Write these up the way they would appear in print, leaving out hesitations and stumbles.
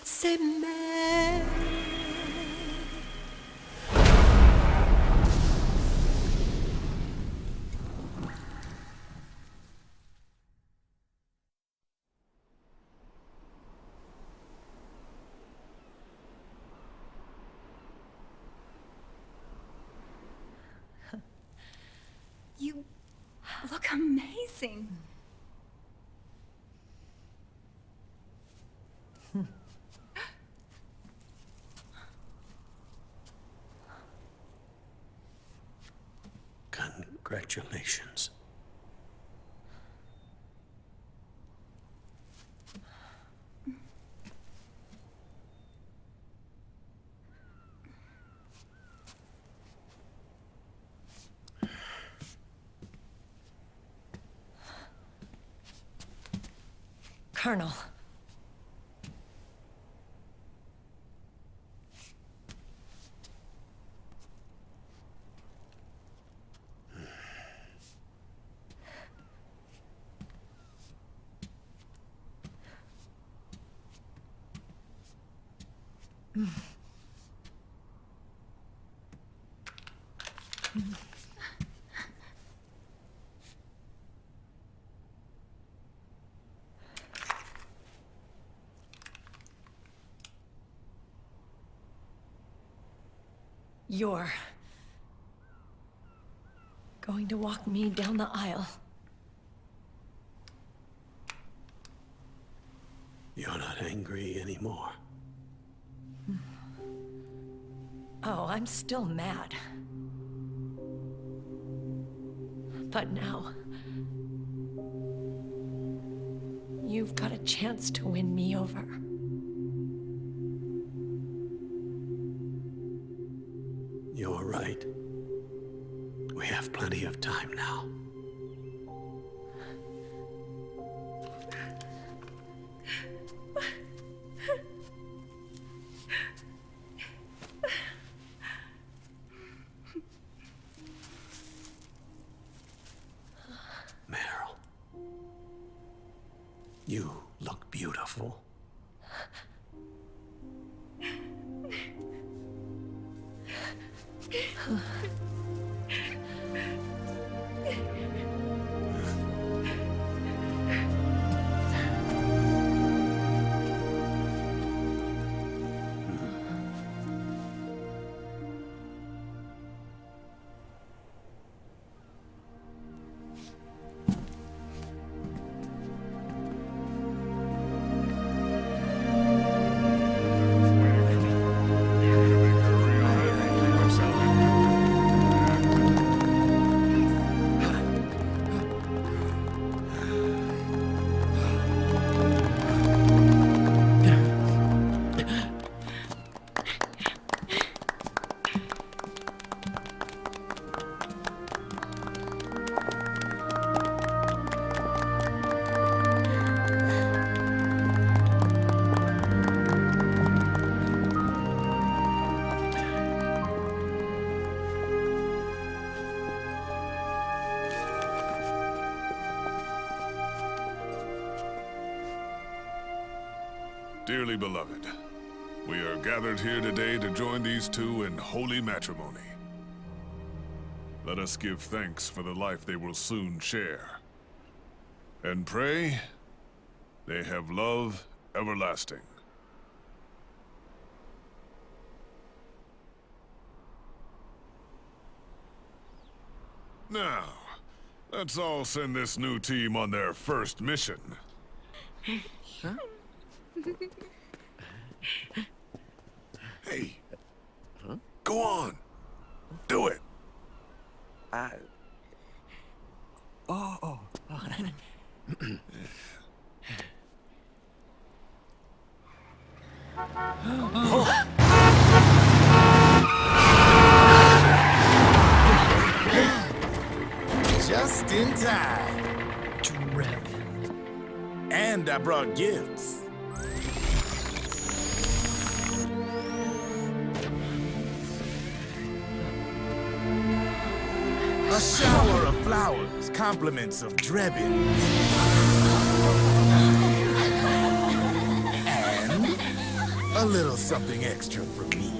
s'aimer. You look amazing. Congratulations. Colonel. You're going to walk me down the aisle. You're not angry anymore. Oh, I'm still mad. But now, you've got a chance to win me over. You're right. We have plenty of time now. Meryl, you look beautiful. Dearly beloved, we are gathered here today to join these two in holy matrimony. Let us give thanks for the life they will soon share, and pray they have love everlasting. Now, let's all send this new team on their first mission. Huh? Hey, go on, do it. Oh. Just in time. Dragon. And I brought gifts. A shower of flowers, compliments of Drebin. And little something extra from me.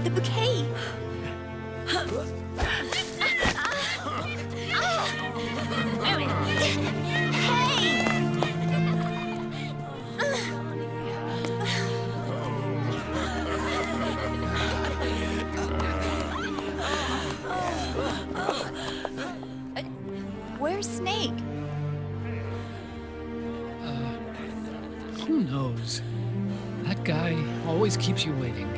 The bouquet! Where's Snake? Who knows? That guy always keeps you waiting.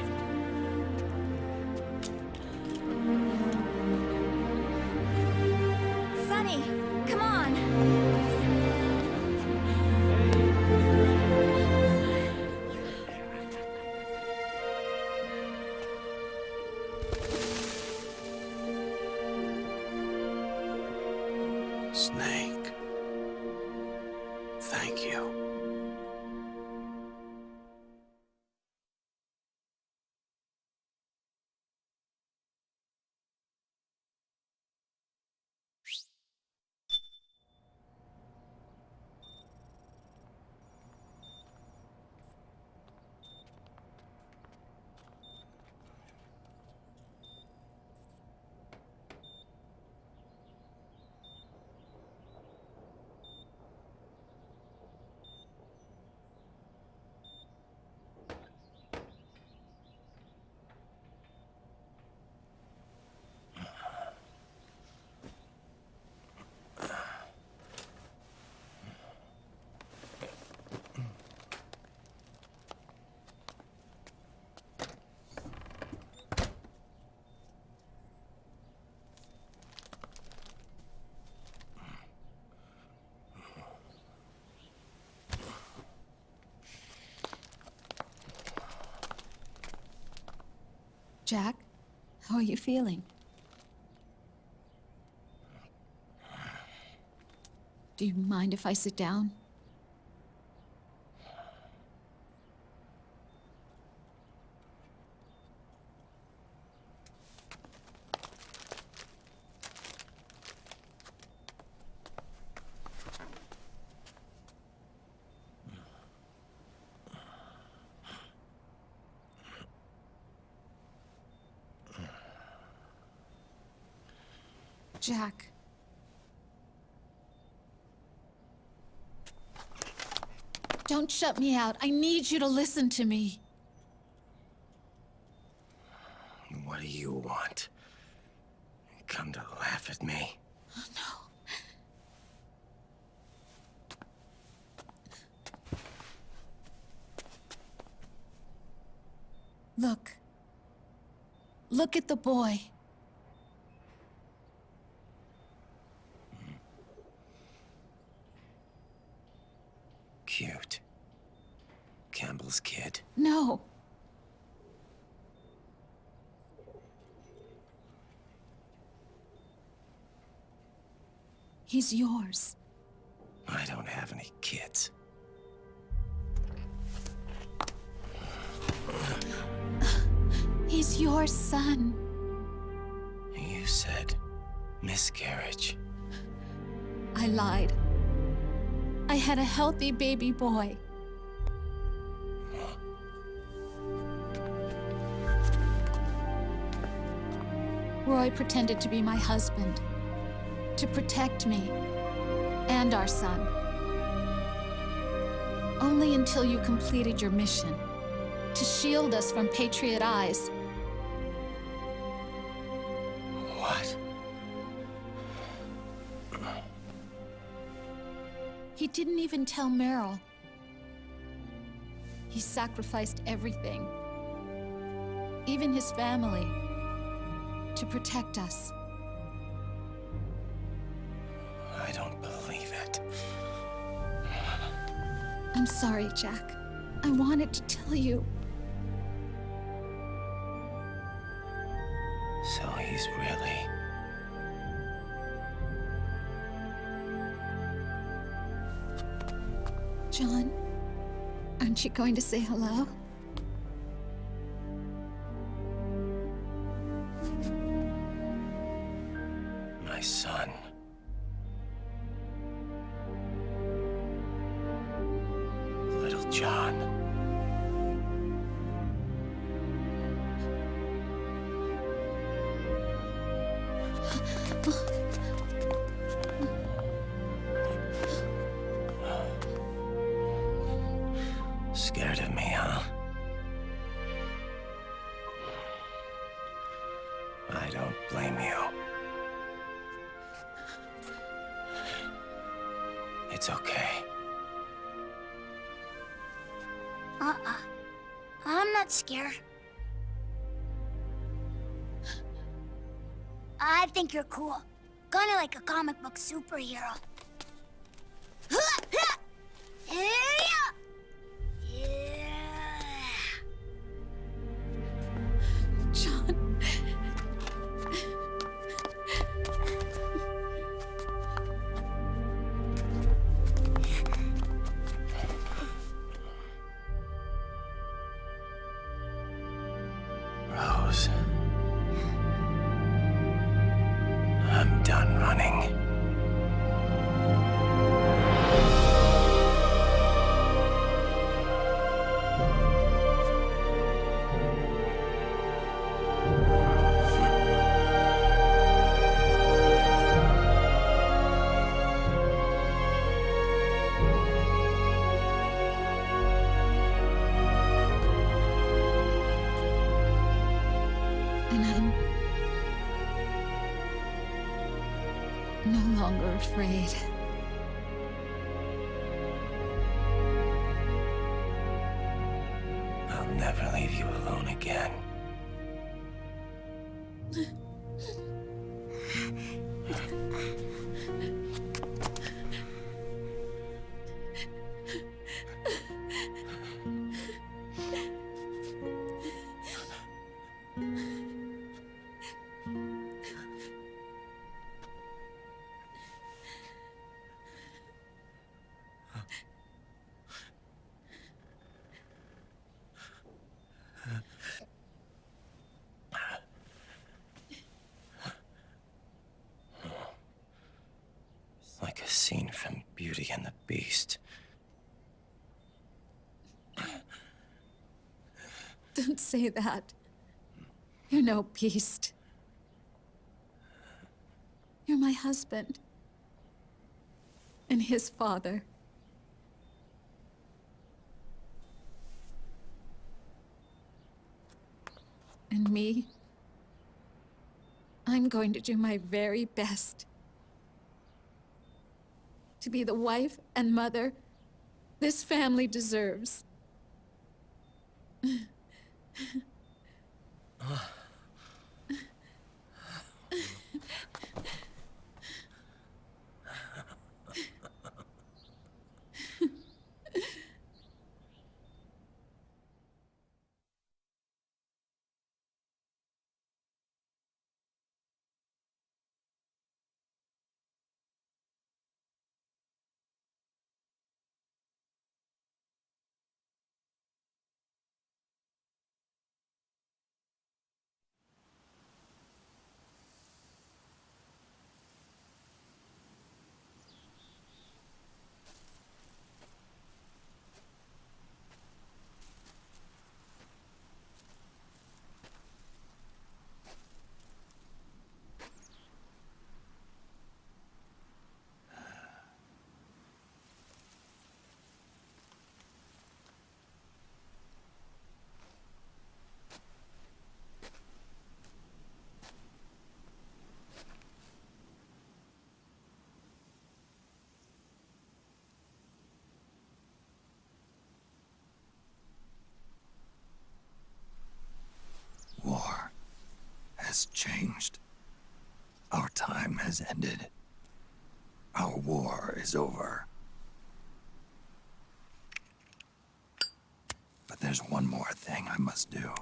Sunny, come on! Snake. Thank you. Jack, how are you feeling? Do you mind if I sit down? Jack. Don't shut me out. I need you to listen to me. What do you want? Come to laugh at me? Oh, no. Look. Look at the boy. Cute. Campbell's kid. No. He's yours. I don't have any kids. He's your son. You said miscarriage. I lied. I had a healthy baby boy. Roy pretended to be my husband, to protect me and our son. Only until you completed your mission. To shield us from Patriot eyes. What? He didn't even tell Meryl. He sacrificed everything. Even his family. To protect us. I don't believe it. I'm sorry, Jack. I wanted to tell you. So he's really... John, aren't you going to say hello? my son. Little John. Scared of me, huh? I don't blame you. It's okay. I'm not scared. I think you're cool. Kinda like a comic book superhero. John. Rose. I'm done running. And I'm no longer afraid. I'll never leave you alone again. It's like a scene from Beauty and the Beast. Don't say that. You're no beast. You're my husband. And his father. And me, I'm going to do my very best to be the wife and mother this family deserves. has changed. Our time has ended. Our war is over. But there's one more thing I must do.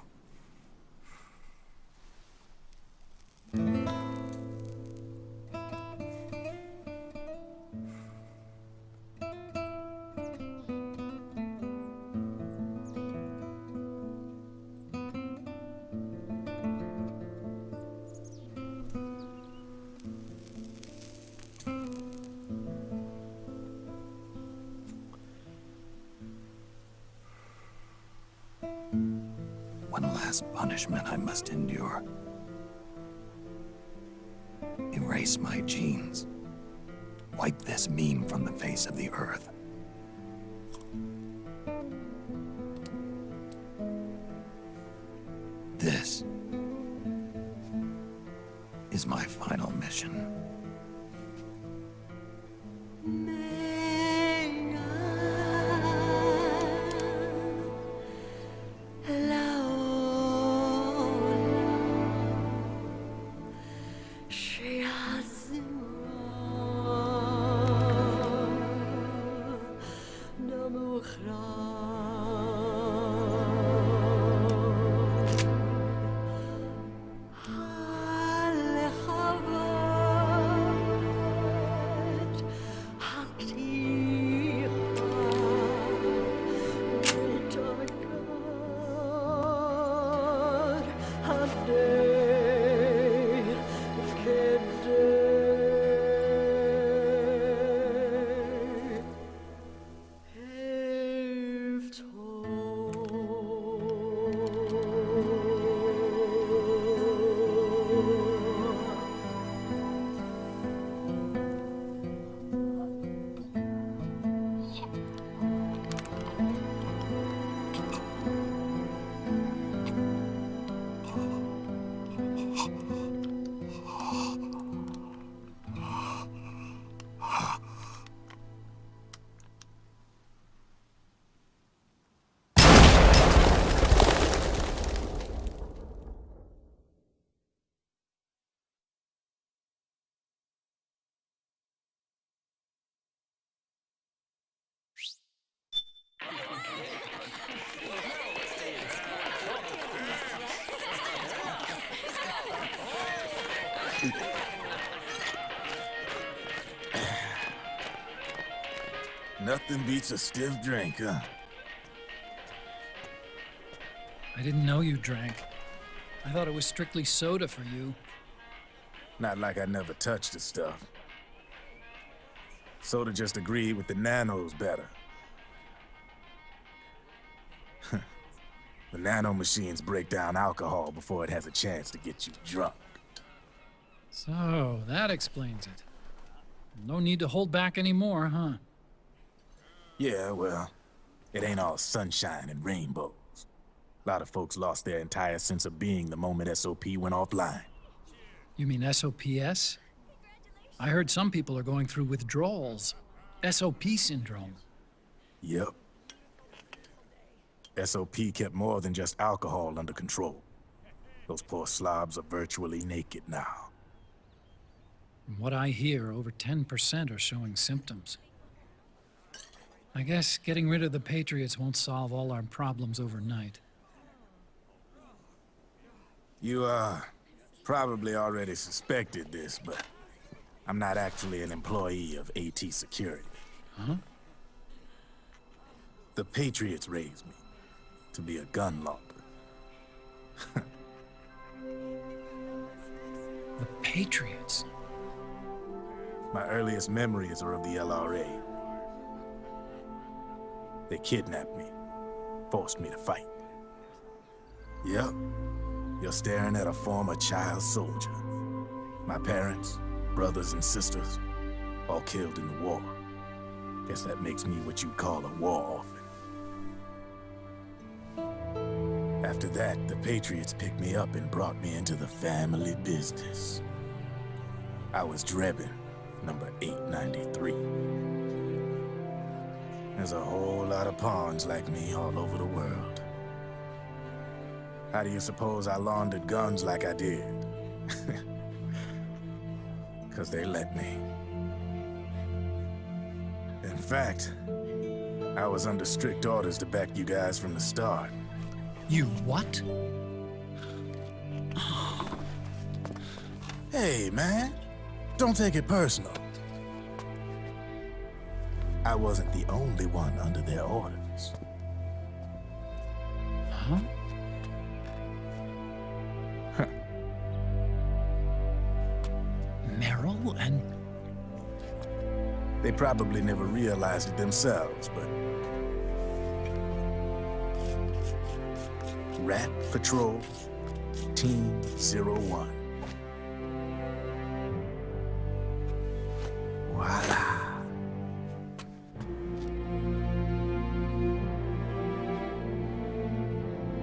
One last punishment I must endure. Erase my genes. Wipe this meme from the face of the earth. This is my final mission. Nothing beats a stiff drink, huh? I didn't know you drank. I thought it was strictly soda for you. Not like I never touched the stuff. Soda just agreed with the nanos better. The nano machines break down alcohol before it has a chance to get you drunk. So, that explains it. No need to hold back anymore, huh? Yeah, well, it ain't all sunshine and rainbows. A lot of folks lost their entire sense of being the moment SOP went offline. You mean SOPS? I heard some people are going through withdrawals. SOP syndrome. Yep. SOP kept more than just alcohol under control. Those poor slobs are virtually naked now. From what I hear, over 10% are showing symptoms. I guess getting rid of the Patriots won't solve all our problems overnight. You, probably already suspected this, but I'm not actually an employee of AT Security. Huh? The Patriots raised me to be a gun launder. The Patriots? My earliest memories are of the LRA. They kidnapped me, forced me to fight. Yep, you're staring at a former child soldier. My parents, brothers and sisters, all killed in the war. Guess that makes me what you'd call a war orphan. After that, the Patriots picked me up and brought me into the family business. I was Drebin, number 893. There's a whole lot of pawns like me all over the world. How do you suppose I laundered guns like I did? 'Cause they let me. In fact, I was under strict orders to back you guys from the start. You what? Hey, man. Don't take it personal. I wasn't the only one under their orders. Huh? Meryl and... They probably never realized it themselves, but... Rat Patrol, Team 01. Voila.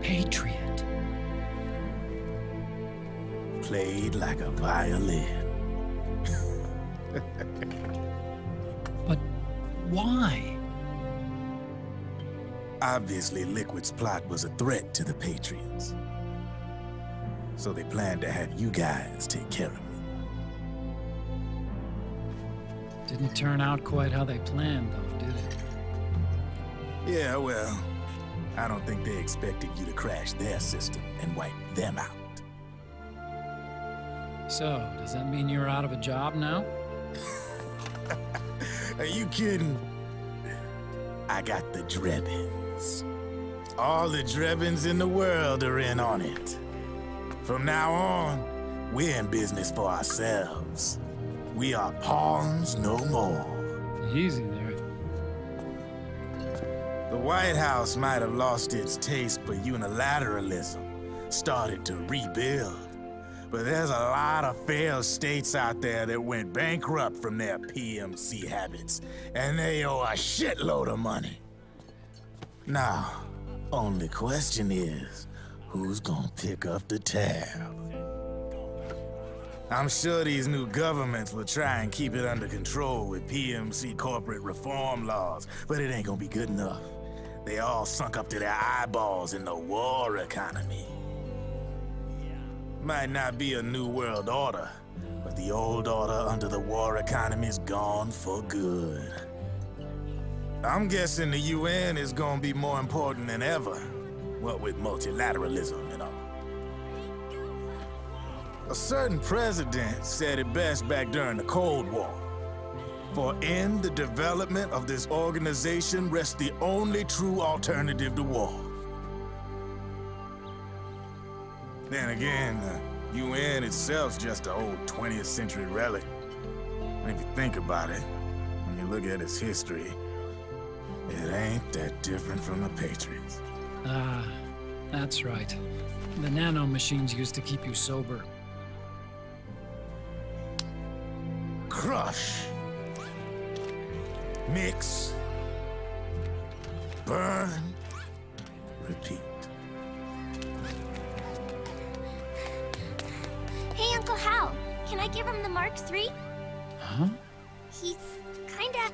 Patriot. Played like a violin. But why? Obviously, Liquid's plot was a threat to the Patriots. So they planned to have you guys take care of it. Didn't turn out quite how they planned, though, did it? Yeah, well, I don't think they expected you to crash their system and wipe them out. So, does that mean you're out of a job now? Are you kidding? I got the Drebbins. All the Drebbins in the world are in on it. From now on, we're in business for ourselves. We are pawns no more. Easy there. The White House might have lost its taste for unilateralism, started to rebuild. But there's a lot of failed states out there that went bankrupt from their PMC habits, and they owe a shitload of money. Now, only question is, who's gonna pick up the tab? I'm sure these new governments will try and keep it under control with PMC corporate reform laws, but it ain't gonna be good enough. They all sunk up to their eyeballs in the war economy. Might not be a new world order, but the old order under the war economy's gone for good. I'm guessing the UN is gonna be more important than ever, what with multilateralism and all. A certain president said it best back during the Cold War. For in the development of this organization rests the only true alternative to war. Then again, the UN itself's just an old 20th century relic. And if you think about it, when you look at its history, it ain't that different from the Patriots. Ah, that's right. The nano machines used to keep you sober. Crush. Mix. Burn. Repeat. Hey, Uncle Hal, can I give him the Mark III? Huh? He's kinda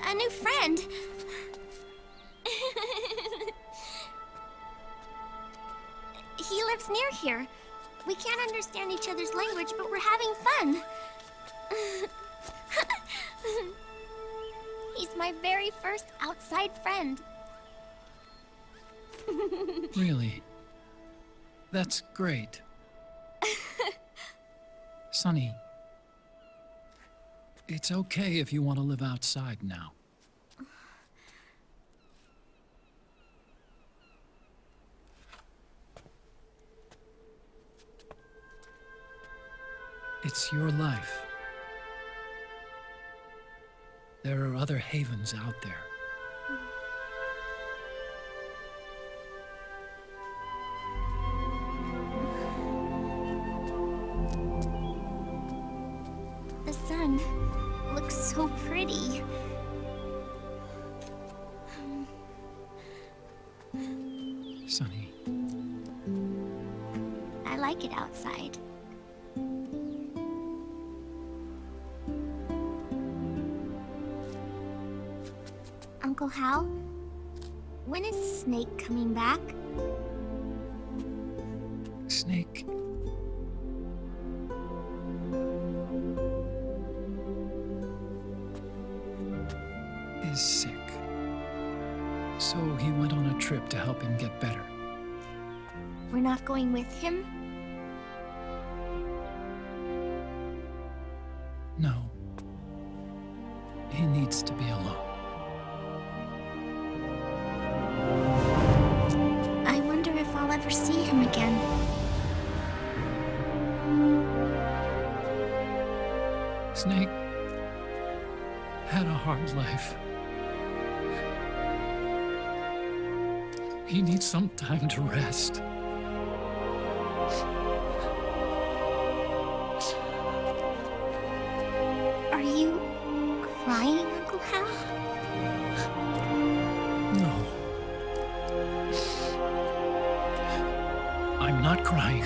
a new friend. He lives near here. We can't understand each other's language, but we're having fun. He's my very first outside friend. Really? That's great. Sonny, it's okay if you want to live outside now. It's your life. There are other havens out there. The sun looks so pretty. Sonny, I like it outside. Uncle Hal, when is Snake coming back? Snake, is sick. So he went on a trip to help him get better. We're not going with him? No. He needs to be alone. I wonder if I'll ever see him again. Snake had a hard life. He needs some time to rest. Are you crying, Uncle Hal? No. I'm not crying.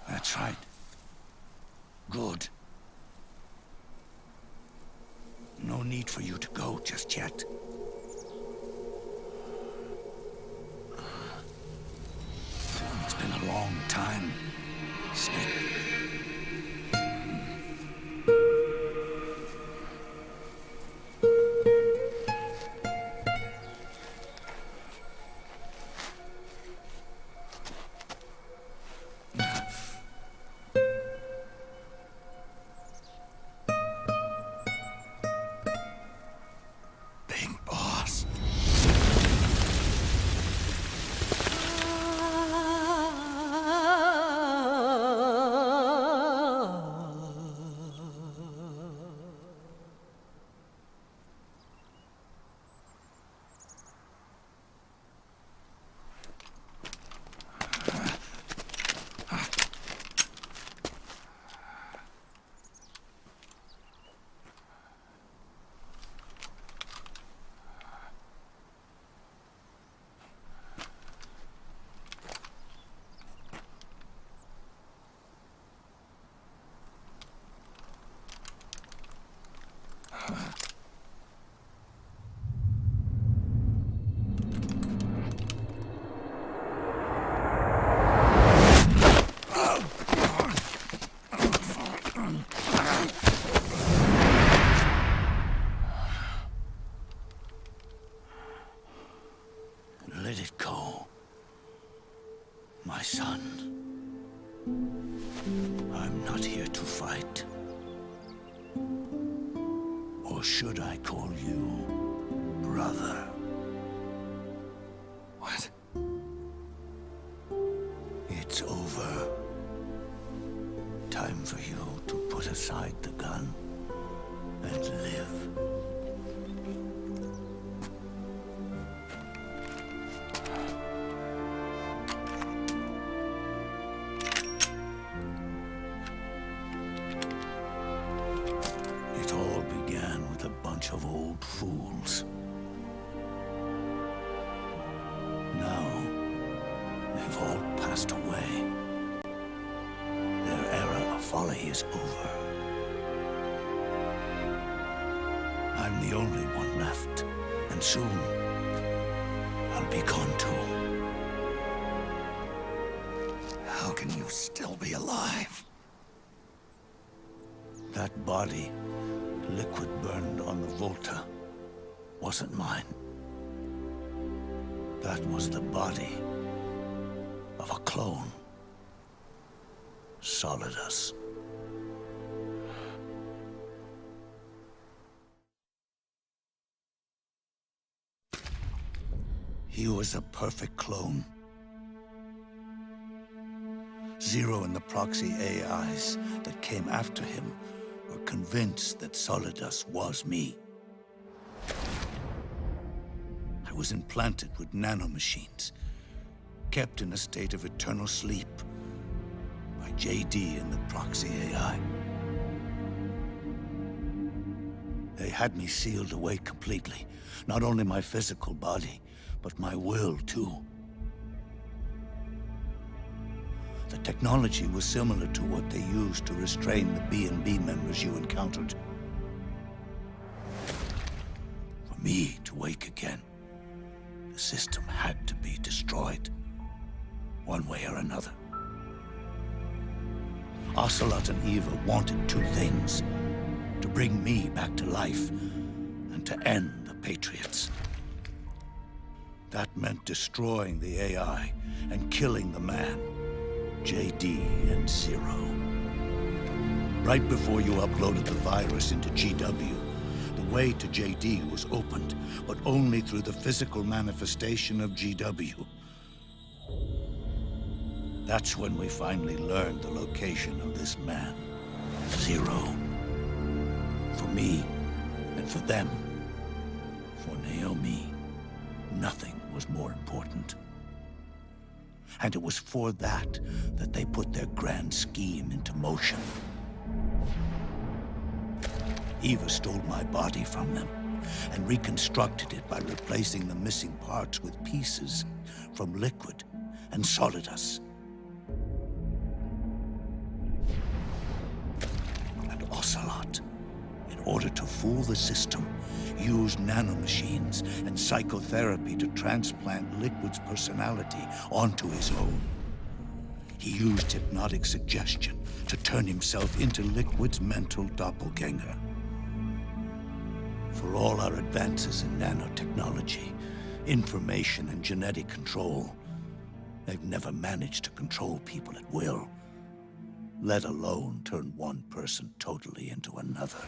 That's right. Good. No need for you to go just yet. It's been a long time, Snake. Big boy. Or should I call you brother? What? It's over. Time for you to put aside the gun and live. It all began with a bunch of old fools. Now, they've all passed away. Their era of folly is over. I'm the only one left, and soon I'll be gone too. How can you still be alive? That body, liquid burned on the Volta, wasn't mine. That was the body of a clone. Solidus. He was a perfect clone. Zero and the proxy AIs that came after him were convinced that Solidus was me. I was implanted with nanomachines, kept in a state of eternal sleep by JD and the proxy AI. They had me sealed away completely, not only my physical body, but my will too. The technology was similar to what they used to restrain the B&B members you encountered. For me to wake again, the system had to be destroyed, one way or another. Ocelot and Eva wanted two things: to bring me back to life, and to end the Patriots. That meant destroying the AI and killing the man, JD and Zero. Right before you uploaded the virus into GW, the way to JD was opened, but only through the physical manifestation of GW. That's when we finally learned the location of this man, Zero. For me, and for them, for Naomi, nothing was more important. And it was for that they put their grand scheme into motion. Eva stole my body from them and reconstructed it by replacing the missing parts with pieces from Liquid and Solidus. And Ocelot, in order to fool the system, used nanomachines and psychotherapy to transplant Liquid's personality onto his own. He used hypnotic suggestion to turn himself into Liquid's mental doppelganger. For all our advances in nanotechnology, information and genetic control, they've never managed to control people at will, let alone turn one person totally into another.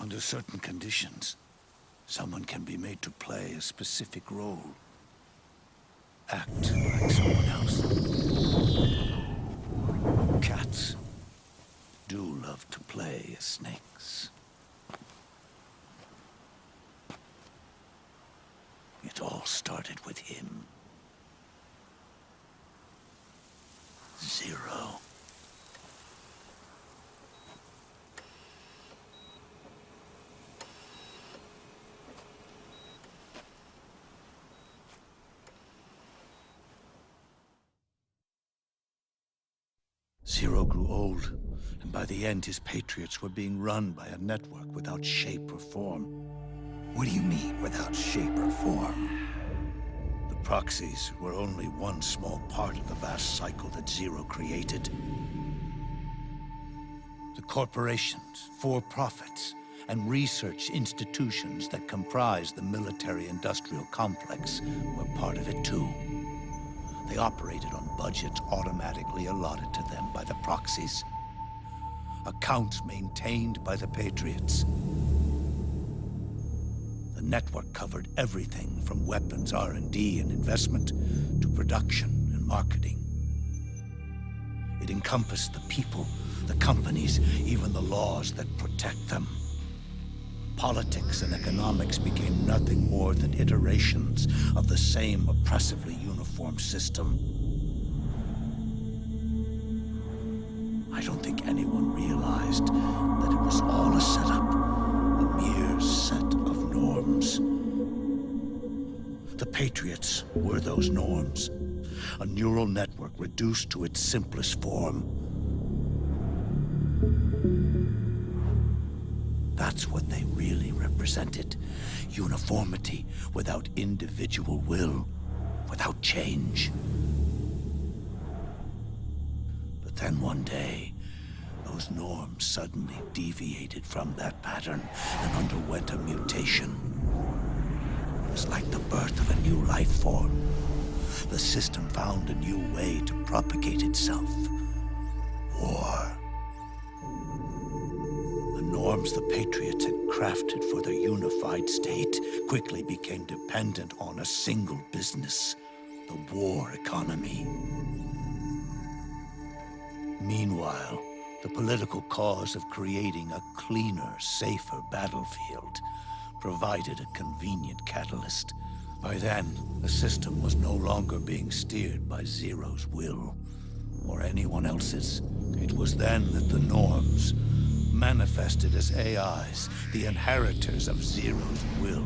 Under certain conditions, someone can be made to play a specific role. Act like someone else. Cats do love to play as snakes. It all started with him. Zero. Zero grew old, and by the end his Patriots were being run by a network without shape or form. What do you mean, without shape or form? The proxies were only one small part of the vast cycle that Zero created. The corporations, for-profits, and research institutions that comprise the military-industrial complex were part of it too. They operated on budgets automatically allotted to them by the proxies. accounts maintained by the Patriots. The network covered everything from weapons R&D and investment to production and marketing. It encompassed the people, the companies, even the laws that protect them. Politics and economics became nothing more than iterations of the same oppressively uniform system. I don't think anyone realized that it was all a setup, a mere set of norms. The Patriots were those norms, a neural network reduced to its simplest form. That's what they really represented. Uniformity without individual will, without change. But then one day, those norms suddenly deviated from that pattern and underwent a mutation. It was like the birth of a new life form. The system found a new way to propagate itself. War. The norms the Patriots had crafted for their unified state quickly became dependent on a single business, the war economy. Meanwhile, the political cause of creating a cleaner, safer battlefield provided a convenient catalyst. By then, the system was no longer being steered by Zero's will, or anyone else's. It was then that the norms, manifested as AIs, the inheritors of Zero's will,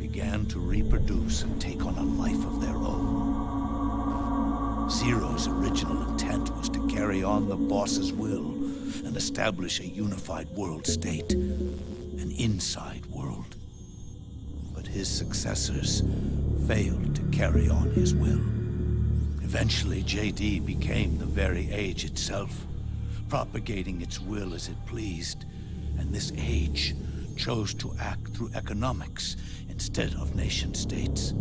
began to reproduce and take on a life of their own. Zero's original intent was to carry on the boss's will and establish a unified world state, an inside world. But his successors failed to carry on his will. Eventually, JD became the very age itself, propagating its will as it pleased, and this age chose to act through economics instead of nation-states.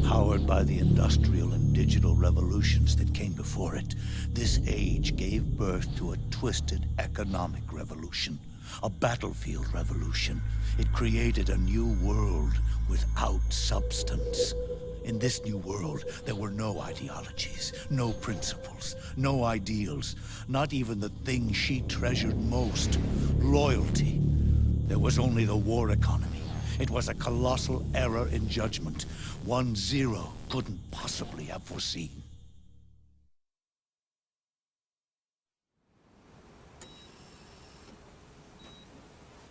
Powered by the industrial and digital revolutions that came before it, this age gave birth to a twisted economic revolution, a battlefield revolution. It created a new world without substance. In this new world, there were no ideologies, no principles, no ideals, not even the thing she treasured most, loyalty. There was only the war economy. It was a colossal error in judgment, one Zero couldn't possibly have foreseen.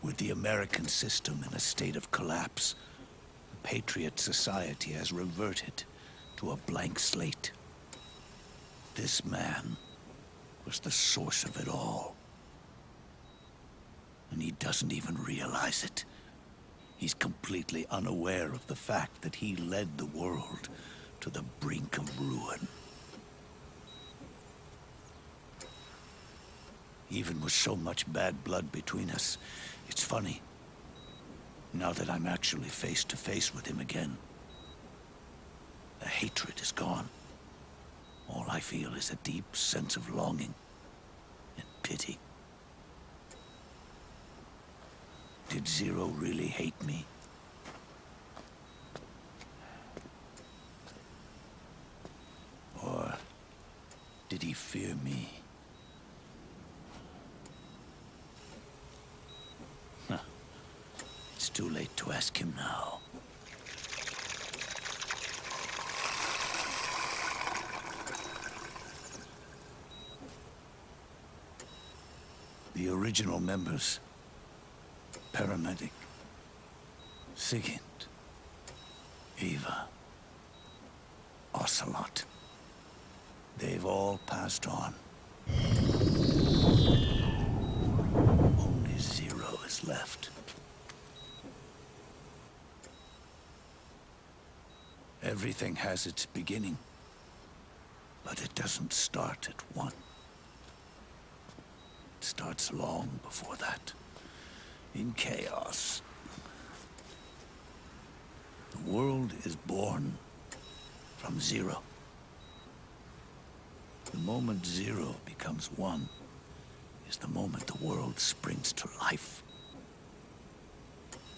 With the American system in a state of collapse, the Patriot society has reverted to a blank slate. This man was the source of it all. And he doesn't even realize it. He's completely unaware of the fact that he led the world to the brink of ruin. Even with so much bad blood between us, it's funny. Now that I'm actually face to face with him again, the hatred is gone. All I feel is a deep sense of longing and pity. Did Zero really hate me? Or did he fear me? Huh. It's too late to ask him now. The original members, Paramedic, Sigint, Eva, Ocelot. They've all passed on. Only Zero is left. Everything has its beginning, but it doesn't start at one. It starts long before that. In chaos. The world is born from Zero. The moment Zero becomes one, is the moment the world springs to life.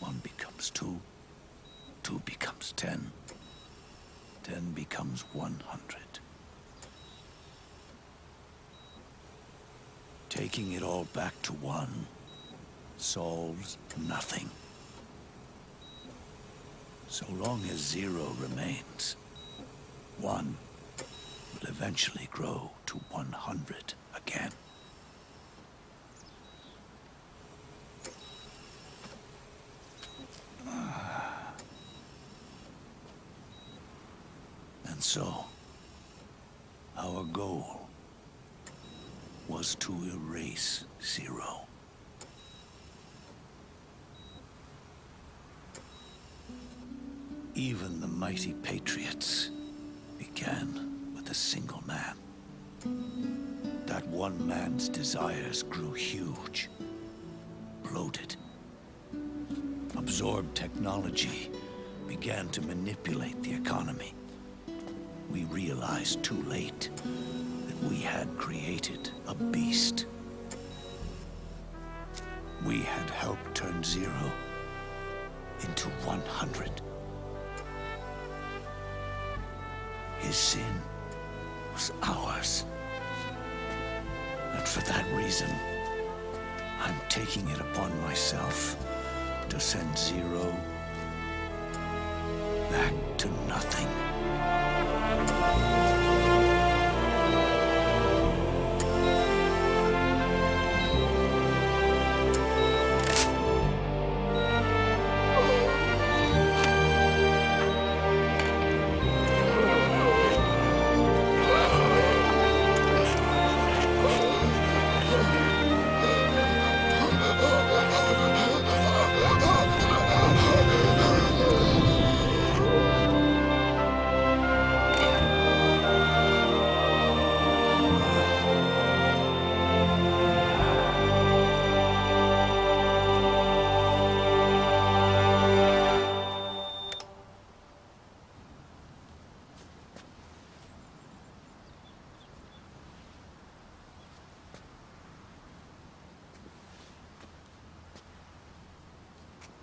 1 becomes 2, 2 becomes 10, 10 becomes 100. Taking it all back to 1 solves nothing. So long as 0 remains, 1 will eventually grow to 100 again. And so, our goal was to erase 0. Even the mighty Patriots began with a single man. That one man's desires grew huge, bloated, absorbed technology, began to manipulate the economy. We realized too late that we had created a beast. We had helped turn 0 into 100. His sin was ours. And for that reason, I'm taking it upon myself to send 0 back to nothing.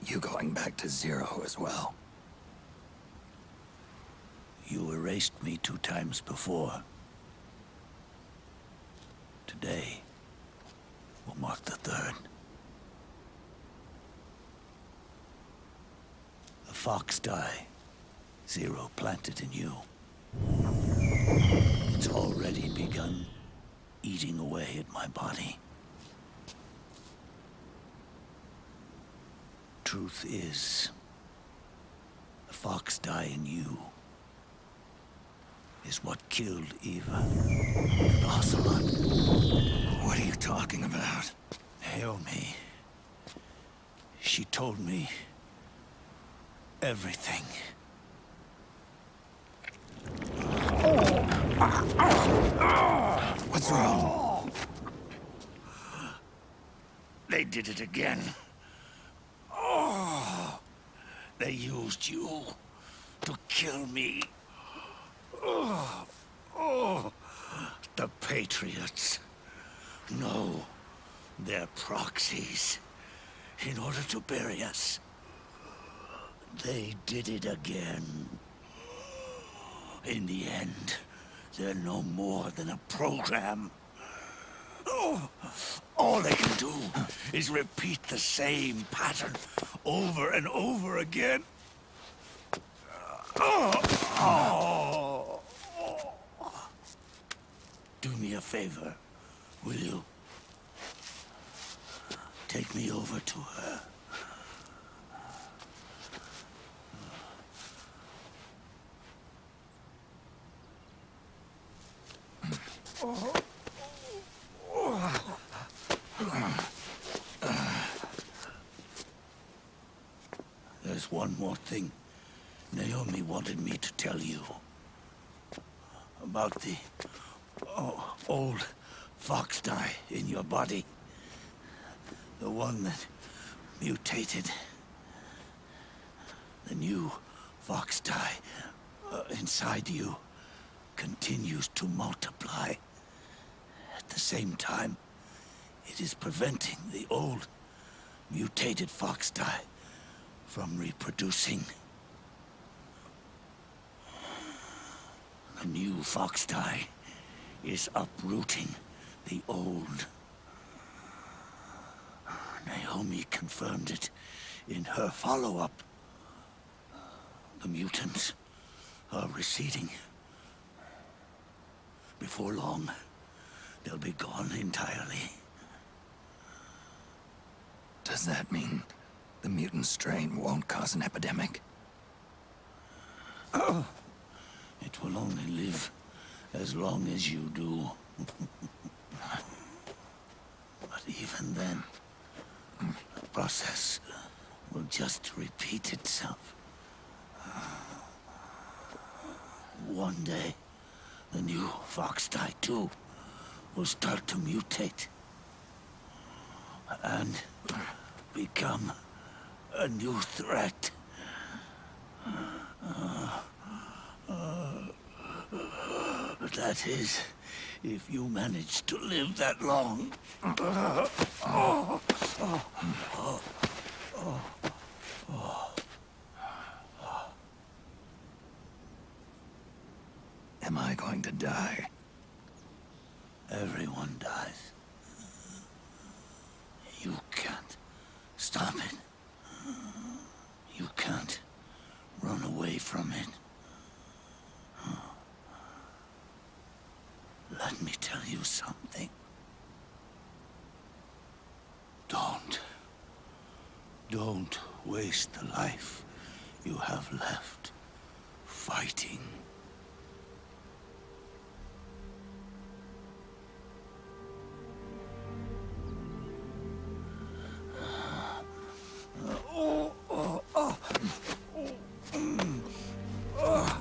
You going back to 0 as well? You erased me 2 times before. Today will mark the 3rd. The fox die 0 planted in you. It's already begun eating away at my body. Truth is, the fox die in you is what killed Eva and Ocelot. What are you talking about? Naomi. She told me everything. What's wrong? They did it again. They used you to kill me. The Patriots. No, they're proxies. In order to bury us. They did it again. In the end, they're no more than a program. All they can do is repeat the same pattern over and over again. Do me a favor, will you? Take me over to her. There's one more thing Naomi wanted me to tell you. About the old fox die in your body. The one that mutated. The new fox die inside you continues to multiply. At the same time, It is preventing the old, mutated fox-die from reproducing. The new fox-die is uprooting the old. Naomi confirmed it in her follow-up. The mutants are receding. Before long, they'll be gone entirely. Does that mean the mutant strain won't cause an epidemic? It will only live as long as you do. But even then, the process will just repeat itself. One day, the new fox-die too will start to mutate and become a new threat. That is, if you manage to live that long. Am I going to die? Everyone dies. You can't stop it. You can't run away from it. Let me tell you something. Don't waste the life you have left fighting.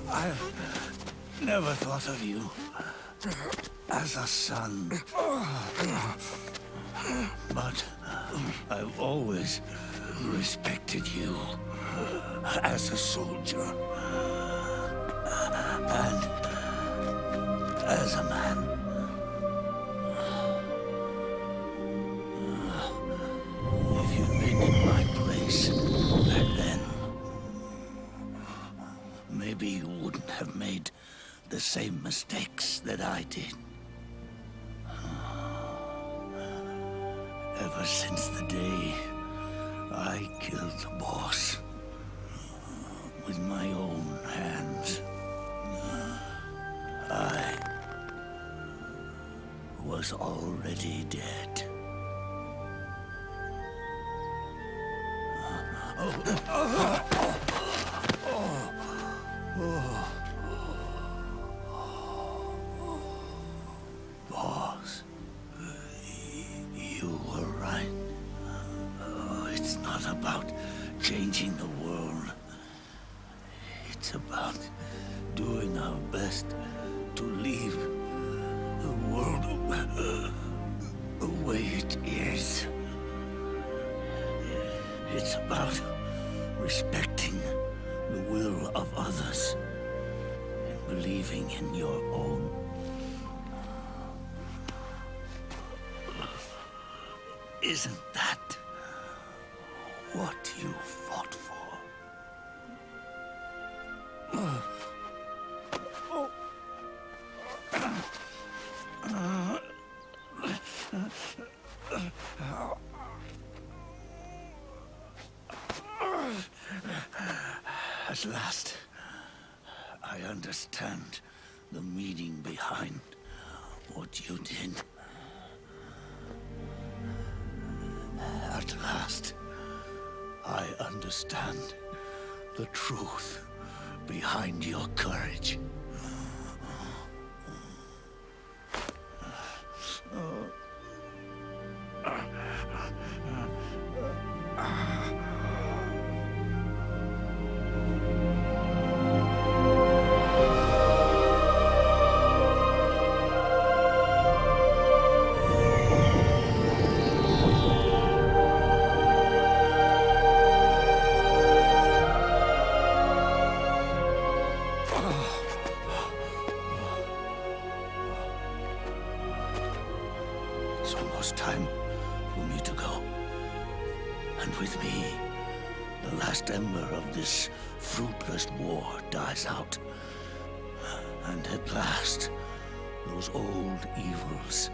I never thought of you as a son. But I've always respected you as a soldier. And as a man. If you'd been in my place back then, maybe you wouldn't have made the same mistakes that I did. Ever since the day I killed the boss with my own hands, I was already dead. Boss, you were right. It's not about changing the world. It's about doing our best to leave the world the way it is. It's about respecting the will of others and believing in your own. Isn't that what you fought for? At last, I understand the meaning behind what you did. At last, I understand the truth behind your courage. It's almost time for me to go. And with me, the last ember of this fruitless war dies out. And at last, those old evils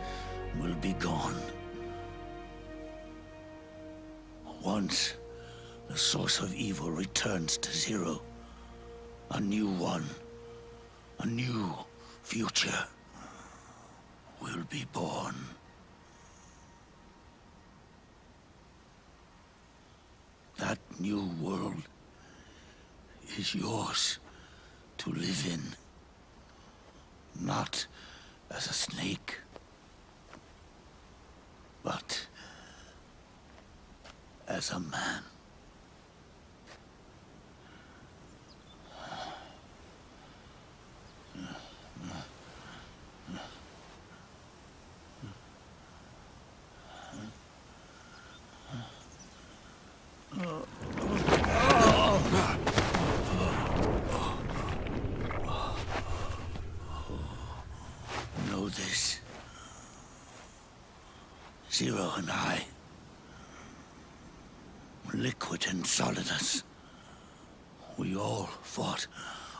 will be gone. Once the source of evil returns to zero, a new one, a new future will be born. That new world is yours to live in. Not as a snake, but as a man. Know this. Zero and I, liquid and solidus, we all fought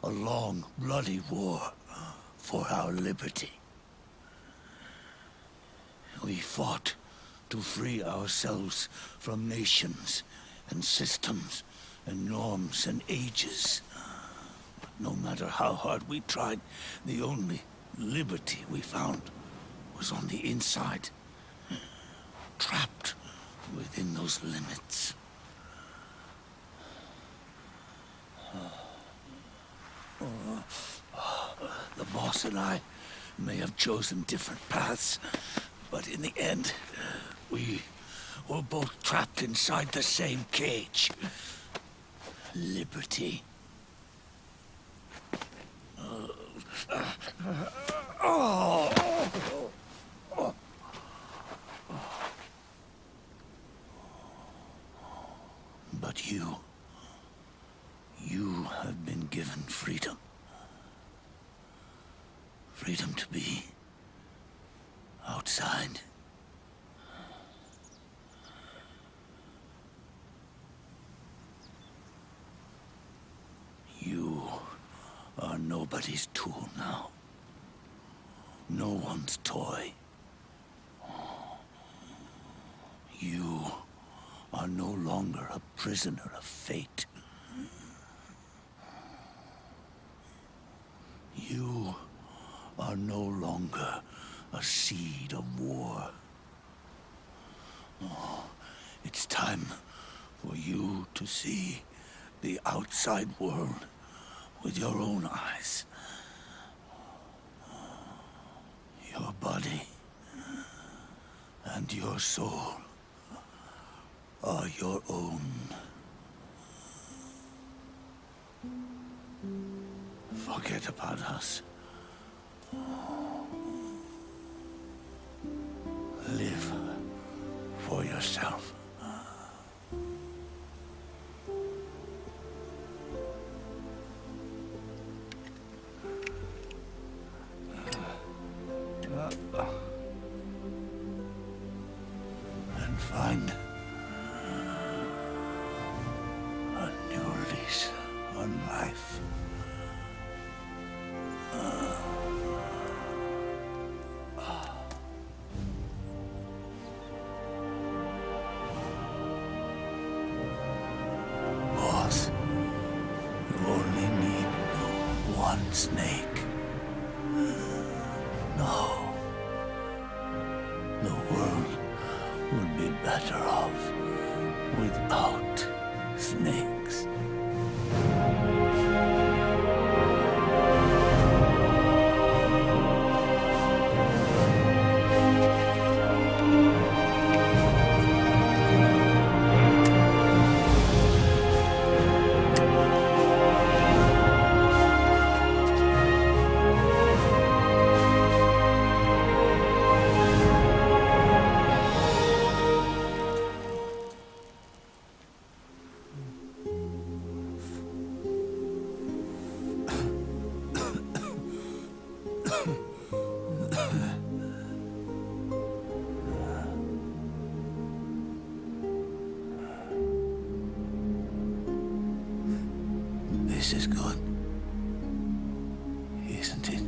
a long, bloody war for our liberty. We fought to free ourselves from nations and systems and norms and ages. But no matter how hard we tried, the only liberty we found was on the inside, trapped within those limits. The boss and I may have chosen different paths, but in the end, we were both trapped inside the same cage. Liberty. But you have been given freedom. Freedom to be outside. You are nobody's tool now. No one's toy. You are no longer a prisoner of fate. You are no longer a seed of war. Oh, it's time for you to see the outside world with your own eyes. Your body and your soul are your own. Forget about us. Live for yourself. And find a new lease on life. Boss, you only need one snake. No. The world would be better off without snakes. This is good. Isn't it?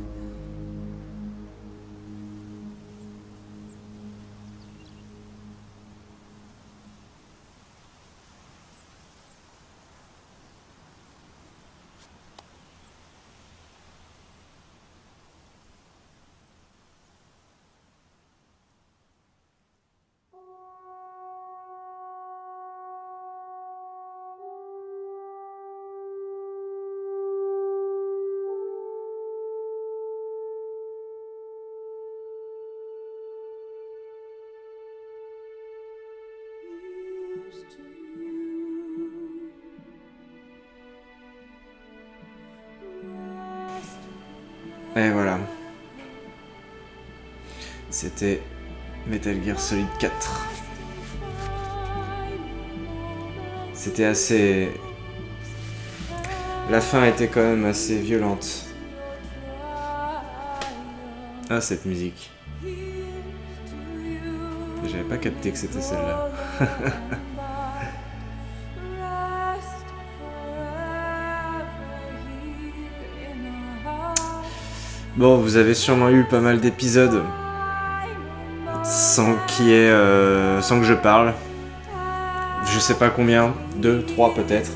Et voilà. C'était Metal Gear Solid 4. C'était assez... La fin était quand même assez violente. Ah, cette musique. J'avais pas capté que c'était celle-là. Bon, vous avez sûrement eu pas mal d'épisodes sans que je parle. Je sais pas combien, 2, 3 peut-être.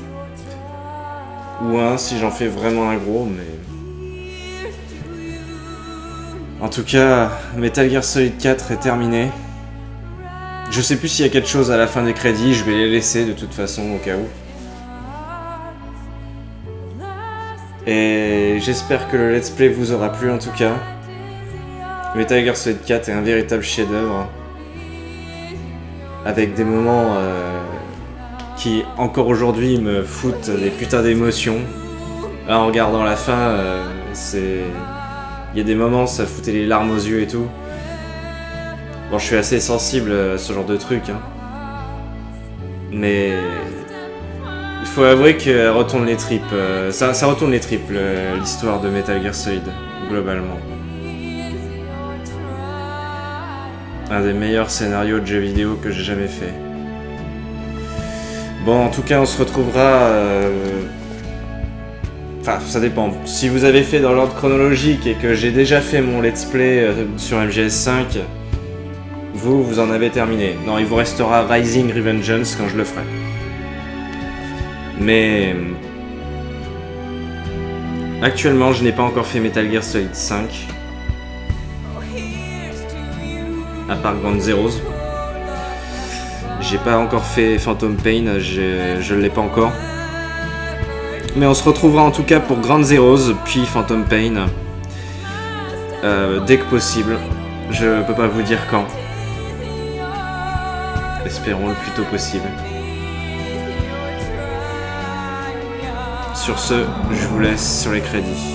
Ou 1 si j'en fais vraiment un gros, mais... En tout cas, Metal Gear Solid 4 est terminé. Je sais plus s'il y a quelque chose à la fin des crédits, je vais les laisser de toute façon au cas où. Et j'espère que le let's play vous aura plu en tout cas. Metal Gear Solid 4 est un véritable chef-d'œuvre. Avec des moments qui, encore aujourd'hui, me foutent des putains d'émotions. Là, en regardant la fin, c'est... Il y a des moments, ça foutait les larmes aux yeux et tout. Bon, je suis assez sensible à ce genre de truc, hein. Mais... Il faut avouer qu'elle retourne les tripes. Ça retourne les tripes, l'histoire de Metal Gear Solid, globalement. Un des meilleurs scénarios de jeux vidéo que j'ai jamais fait. Bon, en tout cas, on se retrouvera... Enfin, ça dépend. Si vous avez fait dans l'ordre chronologique et que j'ai déjà fait mon let's play sur MGS5, vous en avez terminé. Non, il vous restera Rising Revengeance quand je le ferai. Mais... Actuellement, je n'ai pas encore fait Metal Gear Solid 5. À part Ground Zeroes. J'ai pas encore fait Phantom Pain, je l'ai pas encore. Mais on se retrouvera en tout cas pour Ground Zeroes, puis Phantom Pain. Dès que possible. Je peux pas vous dire quand. Espérons le plus tôt possible. Sur ce, je vous laisse sur les crédits.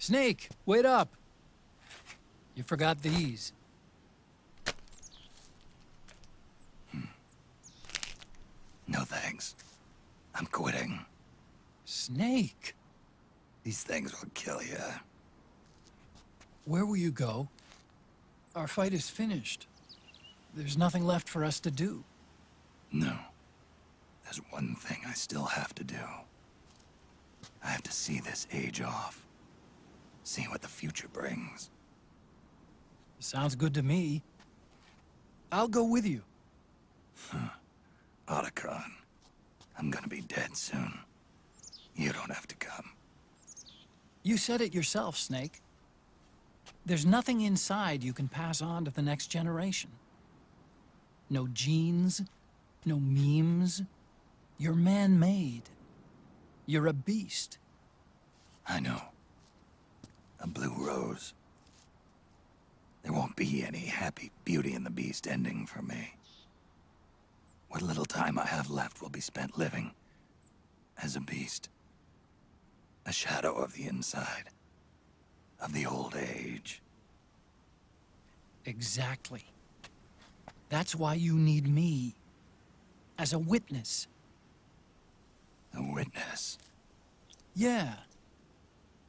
Snake, wait up! You forgot these. No thanks. I'm quitting. Snake! These things will kill you. Where will you go? Our fight is finished. There's nothing left for us to do. No. There's one thing I still have to do. I have to see this age off. See what the future brings. Sounds good to me. I'll go with you. Otacon, I'm gonna be dead soon. You don't have to come. You said it yourself, Snake. There's nothing inside you can pass on to the next generation. No genes, no memes. You're man-made. You're a beast. I know. A blue rose. There won't be any happy Beauty and the Beast ending for me. What little time I have left will be spent living as a beast. A shadow of the inside. Of the old age. Exactly. That's why you need me. As a witness. A witness? Yeah.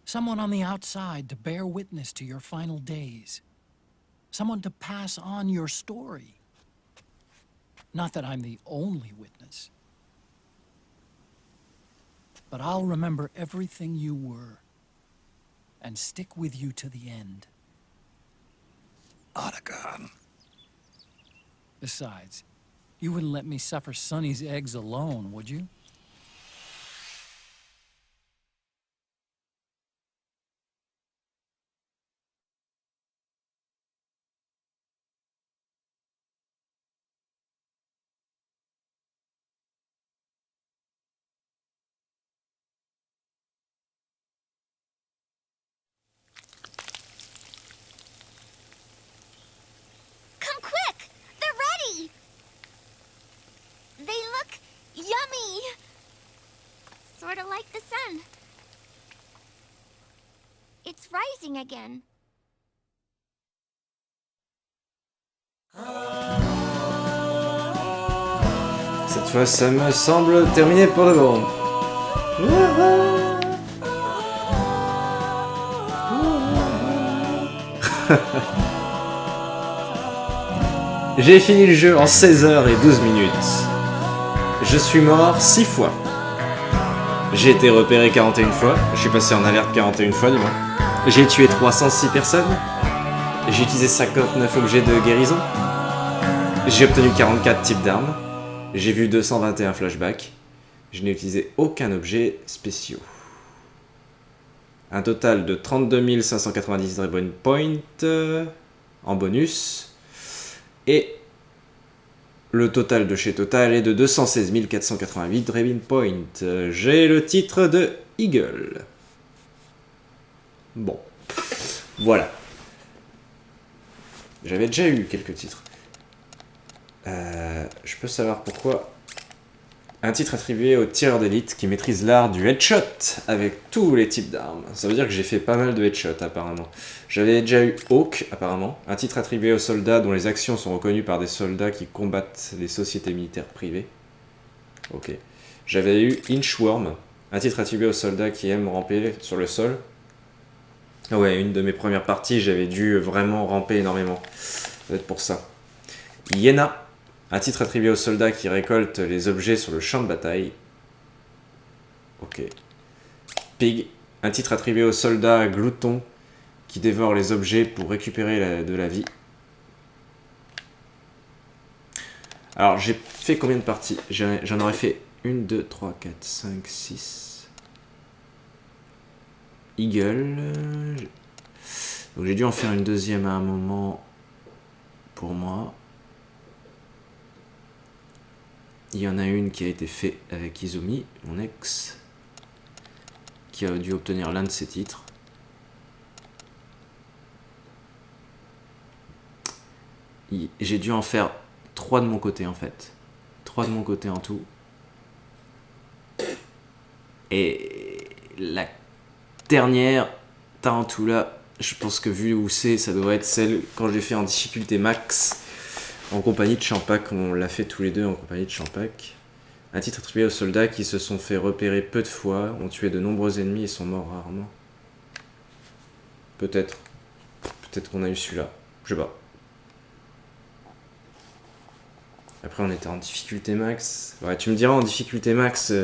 Someone on the outside to bear witness to your final days. Someone to pass on your story. Not that I'm the only witness. But I'll remember everything you were. And stick with you to the end. Otacon. Besides, you wouldn't let me suffer Sonny's eggs alone, would you? Come quick! They're ready! They look yummy! Sort of like the sun. It's rising again. Cette fois, ça me semble terminé pour de bon. J'ai fini le jeu en 16h et 12 minutes. Je suis mort 6 fois. J'ai été repéré 41 fois. Je suis passé en alerte 41 fois du moins. J'ai tué 306 personnes. J'ai utilisé 59 objets de guérison. J'ai obtenu 44 types d'armes. J'ai vu 221 flashbacks. Je n'ai utilisé aucun objet spéciaux. Un total de 32 590 Dragon Points en bonus. Et le total de chez Total est de 216 488 Dragon Points. J'ai le titre de Eagle. Bon. Voilà. J'avais déjà eu quelques titres. Je peux savoir pourquoi. Un titre attribué aux tireurs d'élite qui maîtrisent l'art du headshot avec tous les types d'armes. Ça veut dire que j'ai fait pas mal de headshots apparemment. J'avais déjà eu Hawk apparemment, un titre attribué aux soldats dont les actions sont reconnues par des soldats qui combattent les sociétés militaires privées. Ok. J'avais eu Inchworm, un titre attribué aux soldats qui aiment ramper sur le sol. Ah ouais, une de mes premières parties, j'avais dû vraiment ramper énormément. Ça doit être pour ça. Hyena, un titre attribué aux soldats qui récoltent les objets sur le champ de bataille. Ok. Pig, un titre attribué aux soldats gloutons qui dévorent les objets pour récupérer de la vie. Alors, j'ai fait combien de parties? J'en aurais fait 1, 2, 3, 4, 5, 6. Eagle. Donc j'ai dû en faire une deuxième à un moment pour moi. Il y en a une qui a été faite avec Izumi, mon ex, qui a dû obtenir l'un de ses titres. J'ai dû en faire 3 de mon côté en fait. 3 de mon côté en tout. Et la dernière Tarantula, je pense que vu où c'est, ça doit être celle quand j'ai fait en difficulté max, en compagnie de Champak. On l'a fait tous les deux en compagnie de Champak. Un titre attribué aux soldats qui se sont fait repérer peu de fois, ont tué de nombreux ennemis et sont morts rarement. Peut-être. Peut-être qu'on a eu celui-là. Je sais pas. Après, on était en difficulté max. Ouais, tu me diras en difficulté max.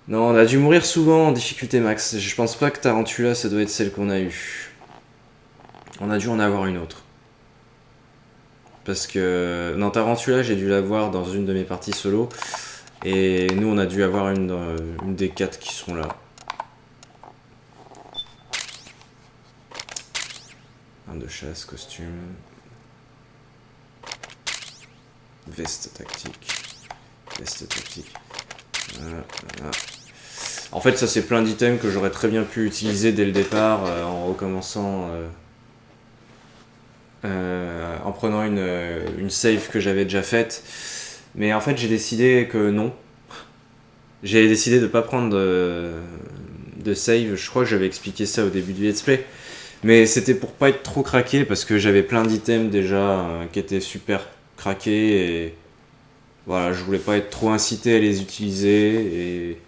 Non, on a dû mourir souvent en difficulté max. Je pense pas que Tarantula, ça doit être celle qu'on a eue. On a dû en avoir une autre. Parce que dans Tarantula, j'ai dû l'avoir dans une de mes parties solo. Et nous, on a dû avoir une des 4 qui sont là. Arme de chasse, costume. Veste tactique. Veste tactique. Voilà. En fait, ça c'est plein d'items que j'aurais très bien pu utiliser dès le départ en recommençant. En prenant une save que j'avais déjà faite. Mais en fait, j'ai décidé que non. J'ai décidé de pas prendre de save. Je crois que j'avais expliqué ça au début du let's play. Mais c'était pour pas être trop craqué parce que j'avais plein d'items déjà qui étaient super craqués et voilà, je voulais pas être trop incité à les utiliser et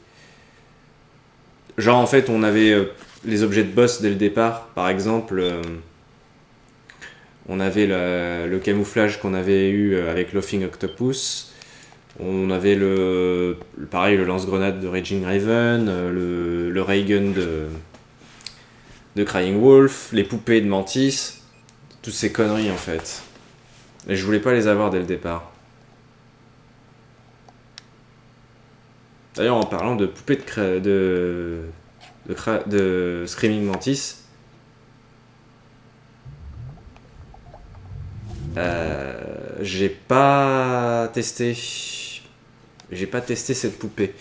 genre en fait on avait les objets de boss dès le départ. Par exemple, on avait le camouflage qu'on avait eu avec Laughing Octopus. On avait pareil le lance-grenade de Raging Raven, le ray gun de Crying Wolf, les poupées de Mantis, toutes ces conneries en fait. Et je voulais pas les avoir dès le départ. D'ailleurs, en parlant de poupées de Screaming Mantis, j'ai pas testé cette poupée.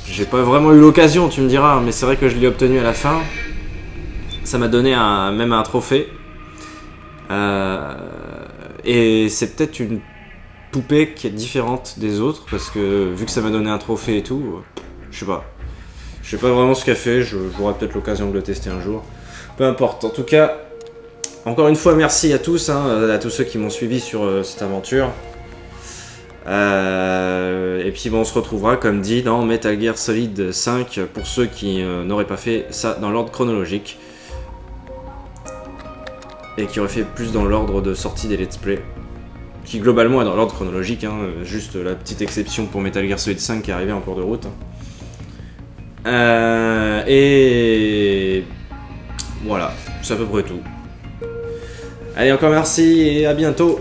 J'ai pas vraiment eu l'occasion, tu me diras, mais c'est vrai que je l'ai obtenue à la fin. Ça m'a donné même un trophée. Et c'est peut-être une poupée qui est différente des autres, parce que vu que ça m'a donné un trophée et tout, je sais pas. Je sais pas vraiment ce qu'elle fait, j'aurai peut-être l'occasion de le tester un jour. Peu importe, en tout cas, encore une fois, merci à tous, à tous ceux qui m'ont suivi sur cette aventure. Et puis bon, on se retrouvera, comme dit, dans Metal Gear Solid 5, pour ceux qui n'auraient pas fait ça dans l'ordre chronologique. Et qui aurait fait plus dans l'ordre de sortie des let's play. Qui globalement est dans l'ordre chronologique, juste la petite exception pour Metal Gear Solid 5 qui est arrivé en cours de route. Et voilà, c'est à peu près tout. Allez, encore merci et à bientôt.